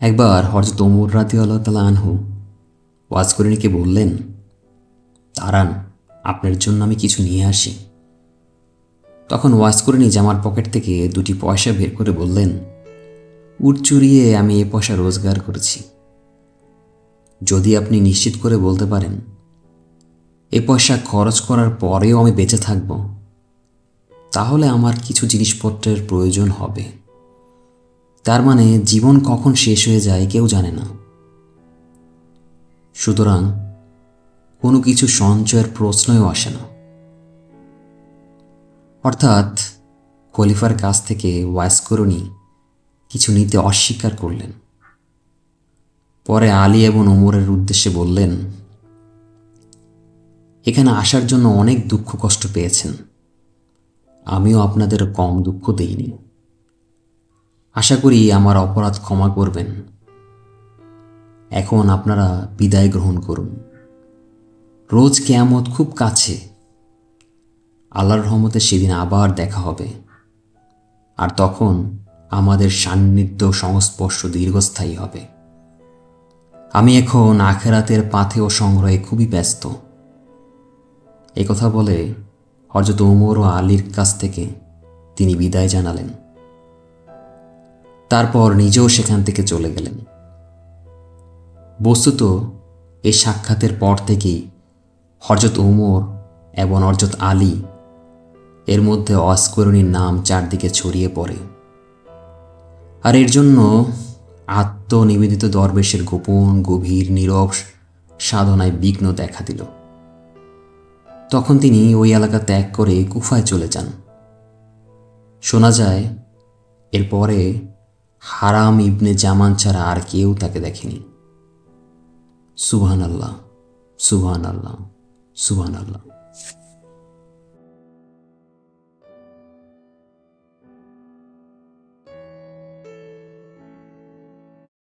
একবার হযরত ওমর রাদিয়াল্লাহু তাআলা আনহু ওয়াজকরিনীকে বললেন, দাঁড়ান, আপনার জন্য আমি কিছু নিয়ে আসি। তখন ওয়াজকরিনী জামার পকেট থেকে 2টি পয়সা বের করে বললেন, উট চুরিয়ে আমি এ পয়সা রোজগার করেছি। যদি আপনি নিশ্চিত করে বলতে পারেন এ পয়সা খরচ করার পরেও আমি বেঁচে থাকব, তাহলে আমার কিছু জিনিসপত্রের প্রয়োজন হবে। তার মানে জীবন কখন শেষ হয়ে যায় কেউ জানে না। সুতরাং কোনো কিছু সঞ্চয়ের প্রশ্নই আসে না। অর্থাৎ খলিফার কাছ থেকে ওয়াইসকরণী কিছু নিতে অস্বীকার করলেন। পরে আলী এবং ওমরের উদ্দেশ্যে বললেন, এখানে আসার জন্য অনেক দুঃখ কষ্ট পেয়েছেন, আমিও আপনাদের কম দুঃখ দেইনি। আশা করি আমার অপরাধ ক্ষমা করবেন। এখন আপনারা বিদায় গ্রহণ করুন। রোজ কিয়ামত খুব কাছে। আল্লাহর রহমতে সেদিন আবার দেখা হবে, আর তখন আমাদের সান্নিধ্য সংস্পর্শ দীর্ঘস্থায়ী হবে। আমি এখন আখেরাতের পাথেয় সংগ্রহে খুবই ব্যস্ত। একথা বলে হযরত ওমর ও আলীর কাছ থেকে তিনি বিদায় জানালেন। তারপর নিজেও সেখান থেকে চলে গেলেন। বস্তুত এই সাক্ষাতের পর থেকেই হযরত ওমর এবং হযরত আলী এর মধ্যে ওয়াজকরণীর নাম চারদিকে ছড়িয়ে পড়ে। আর এর জন্য আত্মনিবেদিত দরবেশের গোপন গভীর নীরব সাধনায় বিঘ্ন দেখা দিল। তখন তিনি ওই এলাকা ত্যাগ করে কুফায় চলে যান। শোনা যায় এরপরে হারাম ইবনে জামান ছাড়া আর কেউ তাকে দেখেনি। সুবহানাল্লাহ, সুবহানাল্লাহ, সুবহানাল্লাহ।